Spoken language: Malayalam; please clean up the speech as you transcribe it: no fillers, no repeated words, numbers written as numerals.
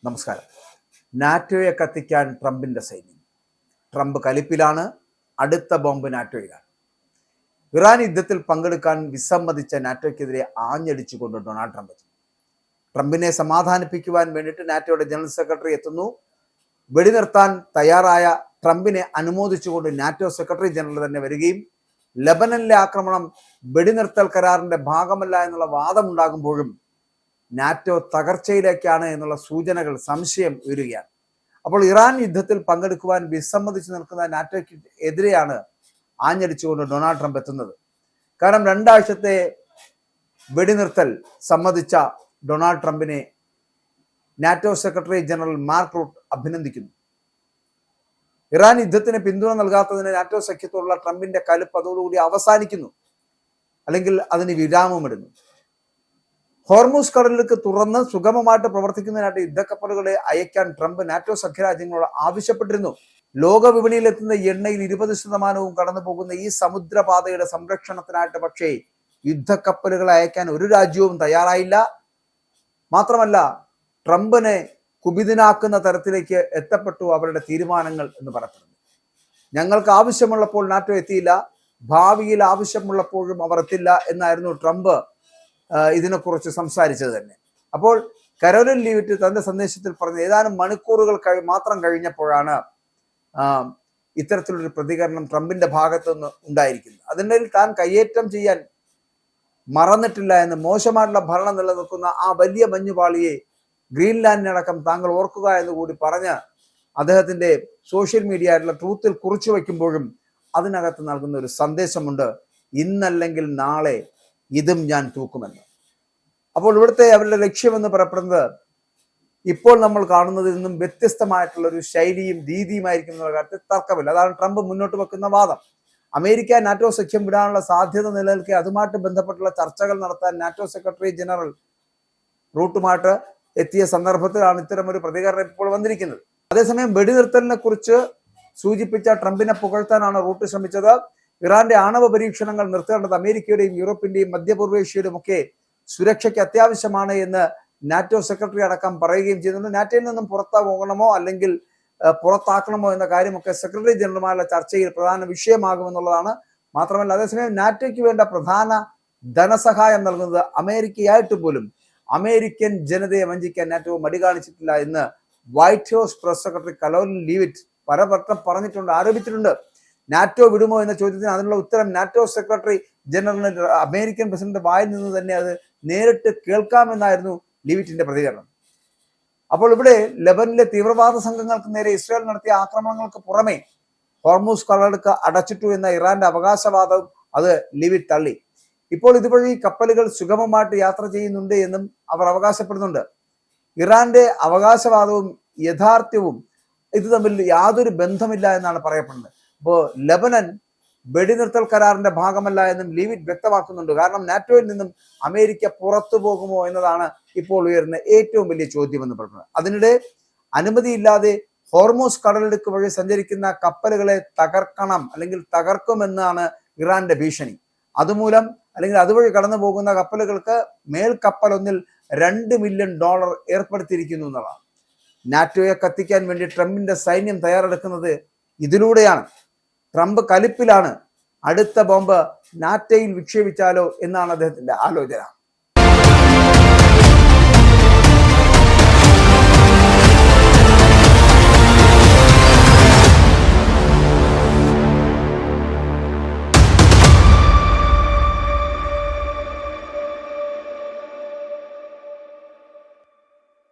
നമസ്കാരം. നാറ്റോയെ കത്തിക്കാൻ ട്രംപിന്റെ സൈന്യം. ട്രംപ് കലിപ്പിലാണ്. അടുത്ത ബോംബ് നാറ്റോയിലാണ്. ഇറാൻ യുദ്ധത്തിൽ പങ്കെടുക്കാൻ വിസമ്മതിച്ച നാറ്റോയ്ക്കെതിരെ ആഞ്ഞടിച്ചുകൊണ്ട് ഡൊണാൾഡ് ട്രംപ് എത്തുന്നു. ട്രംപിനെ സമാധാനിപ്പിക്കുവാൻ വേണ്ടിയിട്ട് നാറ്റോയുടെ ജനറൽ സെക്രട്ടറി എത്തുന്നു. വെടിനിർത്താൻ തയ്യാറായ ട്രംപിനെ അനുമോദിച്ചുകൊണ്ട് നാറ്റോ സെക്രട്ടറി ജനറൽ തന്നെ വരികയും ലബനനിലെ ആക്രമണം വെടിനിർത്തൽ കരാറിന്റെ ഭാഗമല്ല എന്നുള്ള വാദമുണ്ടാകുമ്പോഴും നാറ്റോ തകർച്ചയിലേക്കാണ് എന്നുള്ള സൂചനകൾ, സംശയം ഉയരുകയാണ്. അപ്പോൾ ഇറാൻ യുദ്ധത്തിൽ പങ്കെടുക്കുവാൻ വിസമ്മതിച്ചു നിൽക്കുന്ന നാറ്റോയ്ക്ക് എതിരെയാണ് ആഞ്ഞടിച്ചുകൊണ്ട് ഡൊണാൾഡ് ട്രംപ് എത്തുന്നത്. കാരണം 2 ആഴ്ചത്തെ വെടിനിർത്തൽ സമ്മതിച്ച ഡൊണാൾഡ് ട്രംപിനെ NATO secretary general Mark Rutte അഭിനന്ദിക്കുന്നു. ഇറാൻ യുദ്ധത്തിന് പിന്തുണ നൽകാത്തതിന് നാറ്റോ സഖ്യത്തോടുള്ള ട്രംപിന്റെ കലിപ്പ് അതോടുകൂടി അവസാനിക്കുന്നു, അല്ലെങ്കിൽ അതിന് വിരാമമിടുന്നു. ഹോർമൂസ് കടലിലേക്ക് തുറന്ന് സുഗമമായിട്ട് പ്രവർത്തിക്കുന്നതിനായിട്ട് യുദ്ധക്കപ്പലുകളെ അയക്കാൻ ട്രംപ് നാറ്റോ സഖ്യരാജ്യങ്ങളോട് ആവശ്യപ്പെട്ടിരുന്നു. ലോക വിപണിയിലെത്തുന്ന എണ്ണയിൽ 20% കടന്നു പോകുന്ന ഈ സമുദ്രപാതയുടെ സംരക്ഷണത്തിനായിട്ട് പക്ഷേ യുദ്ധക്കപ്പലുകളെ അയക്കാൻ ഒരു രാജ്യവും തയ്യാറായില്ല. മാത്രമല്ല, ട്രംപിനെ കുപിതനാക്കുന്ന തരത്തിലേക്ക് എത്തപ്പെട്ടു അവരുടെ തീരുമാനങ്ങൾ എന്ന് പറയപ്പെടുന്നു. ഞങ്ങൾക്ക് ആവശ്യമുള്ളപ്പോൾ നാറ്റോ എത്തിയില്ല, ഭാവിയിൽ ആവശ്യമുള്ളപ്പോഴും അവർ എത്തില്ല എന്നായിരുന്നു ട്രംപ് ഇതിനെക്കുറിച്ച് സംസാരിച്ചത് തന്നെ. അപ്പോൾ കരോലിൻ ലീവിറ്റ് തന്റെ സന്ദേശത്തിൽ പറഞ്ഞ ഏതാനും മണിക്കൂറുകൾ മാത്രം കഴിഞ്ഞപ്പോഴാണ് ഇത്തരത്തിലൊരു പ്രതികരണം ട്രംപിന്റെ ഭാഗത്തു നിന്ന് ഉണ്ടായിരിക്കുന്നത്. അതിനിടയിൽ താൻ കയ്യേറ്റം ചെയ്യാൻ മറന്നിട്ടില്ല എന്ന്, മോശമായിട്ടുള്ള ഭരണം നിലനിൽക്കുന്ന ആ വലിയ മഞ്ഞുപാളിയെ ഗ്രീൻലാൻഡിനടക്കം താങ്കൾ ഓർക്കുക എന്ന് കൂടി പറഞ്ഞ് അദ്ദേഹത്തിന്റെ സോഷ്യൽ മീഡിയ ആയിട്ടുള്ള ട്രൂത്തിൽ കുറിച്ചു വയ്ക്കുമ്പോഴും അതിനകത്ത് നൽകുന്ന ഒരു സന്ദേശമുണ്ട്: ഇന്നല്ലെങ്കിൽ നാളെ ഇതും ഞാൻ തൂക്കുമെന്ന്. അപ്പോൾ ഇവിടുത്തെ അവരുടെ ലക്ഷ്യമെന്ന് പറയപ്പെടുന്നത് ഇപ്പോൾ നമ്മൾ കാണുന്നതിൽ നിന്നും വ്യത്യസ്തമായിട്ടുള്ള ഒരു ശൈലിയും രീതിയുമായിരിക്കും എന്നുള്ള കാര്യത്തിൽ തർക്കമില്ല. അതാണ് ട്രംപ് മുന്നോട്ട് വെക്കുന്ന വാദം. അമേരിക്ക നാറ്റോ സഖ്യം വിടാനുള്ള സാധ്യത നിലനിൽക്കെ അതുമായിട്ട് ബന്ധപ്പെട്ടുള്ള ചർച്ചകൾ നടത്താൻ നാറ്റോ സെക്രട്ടറി ജനറൽ റൂട്ടുമായിട്ട് എത്തിയ സന്ദർഭത്തിലാണ് ഇത്തരമൊരു പ്രതികരണം ഇപ്പോൾ വന്നിരിക്കുന്നത്. അതേസമയം വെടിനിർത്തലിനെ കുറിച്ച് സൂചിപ്പിച്ച ട്രംപിനെ പുകഴ്ത്താനാണ് റൂട്ട് ശ്രമിച്ചത്. ഇറാന്റെ ആണവ പരീക്ഷണങ്ങൾ നിർത്തേണ്ടത് അമേരിക്കയുടെയും യൂറോപ്പിന്റെയും മധ്യപൂർവേഷ്യയുടെയും ഒക്കെ സുരക്ഷയ്ക്ക് അത്യാവശ്യമാണ് എന്ന് നാറ്റോ സെക്രട്ടറി അടക്കം പറയുകയും ചെയ്യുന്നുണ്ട്. നാറ്റോയിൽ നിന്നും പുറത്തു പോകണമോ അല്ലെങ്കിൽ പുറത്താക്കണമോ എന്ന കാര്യമൊക്കെ സെക്രട്ടറി ജനറൽമാരുടെ ചർച്ചയിൽ പ്രധാന വിഷയമാകുമെന്നുള്ളതാണ്. മാത്രമല്ല, അതേസമയം നാറ്റോയ്ക്ക് വേണ്ട പ്രധാന ധനസഹായം നൽകുന്നത് അമേരിക്കയായിട്ട് പോലും അമേരിക്കൻ ജനതയെ വഞ്ചിക്കാൻ നാറ്റോ മടി കാണിച്ചിട്ടില്ല എന്ന് white house press secretary Karoline Leavitt പലവട്ടം പറഞ്ഞിട്ടുണ്ട്, ആരോപിച്ചിട്ടുണ്ട്. നാറ്റോ വിടുമോ എന്ന ചോദ്യത്തിന് അതിനുള്ള ഉത്തരം നാറ്റോ സെക്രട്ടറി ജനറലിന് അമേരിക്കൻ പ്രസിഡന്റ് വായിൽ നിന്ന് തന്നെ അത് നേരിട്ട് കേൾക്കാമെന്നായിരുന്നു ലീവിറ്റിന്റെ പ്രതികരണം. അപ്പോൾ ഇവിടെ ലെബനിലെ തീവ്രവാദ സംഘങ്ങൾക്ക് നേരെ ഇസ്രായേൽ നടത്തിയ ആക്രമണങ്ങൾക്ക് പുറമെ ഹോർമൂസ് കടലിടുക്ക് അടച്ചിട്ടു എന്ന ഇറാന്റെ അവകാശവാദം അത് ലീവിറ്റ് തള്ളി. ഇപ്പോൾ ഇതുവഴി കപ്പലുകൾ സുഗമമായിട്ട് യാത്ര ചെയ്യുന്നുണ്ട് എന്നും അവർ അവകാശപ്പെടുന്നുണ്ട്. ഇറാന്റെ അവകാശവാദവും യാഥാർത്ഥ്യവും ഇത് തമ്മിൽ യാതൊരു ബന്ധമില്ല എന്നാണ് പറയപ്പെടുന്നത്. ഇപ്പോൾ ലബനൻ വെടിനിർത്തൽ കരാറിന്റെ ഭാഗമല്ല എന്നും ലീവിറ്റ് വ്യക്തമാക്കുന്നുണ്ട്. കാരണം നാറ്റോയിൽ നിന്നും അമേരിക്ക പുറത്തു പോകുമോ എന്നതാണ് ഇപ്പോൾ ഉയർന്ന ഏറ്റവും വലിയ ചോദ്യം എന്ന് പറയുന്നത്. അതിനിടെ അനുമതിയില്ലാതെ ഹോർമൂസ് കടലിടുക്ക് വഴി സഞ്ചരിക്കുന്ന കപ്പലുകളെ തകർക്കണം അല്ലെങ്കിൽ തകർക്കുമെന്നാണ് ഇറാന്റെ ഭീഷണി. അതുമൂലം അല്ലെങ്കിൽ അതുവഴി കടന്നു പോകുന്ന കപ്പലുകൾക്ക് മേൽക്കപ്പലൊന്നിൽ $2 മില്യൺ ഏർപ്പെടുത്തിയിരിക്കുന്നു എന്നതാണ്. നാറ്റോയെ കത്തിക്കാൻ വേണ്ടി ട്രംപിന്റെ സൈന്യം തയ്യാറെടുക്കുന്നത് ഇതിലൂടെയാണ്. ട്രംപ് കലിപ്പിലാണ്. അടുത്ത ബോംബ് നാറ്റോയിൽ വിക്ഷേപിച്ചാലോ എന്നാണ് അദ്ദേഹത്തിന്റെ ആലോചന.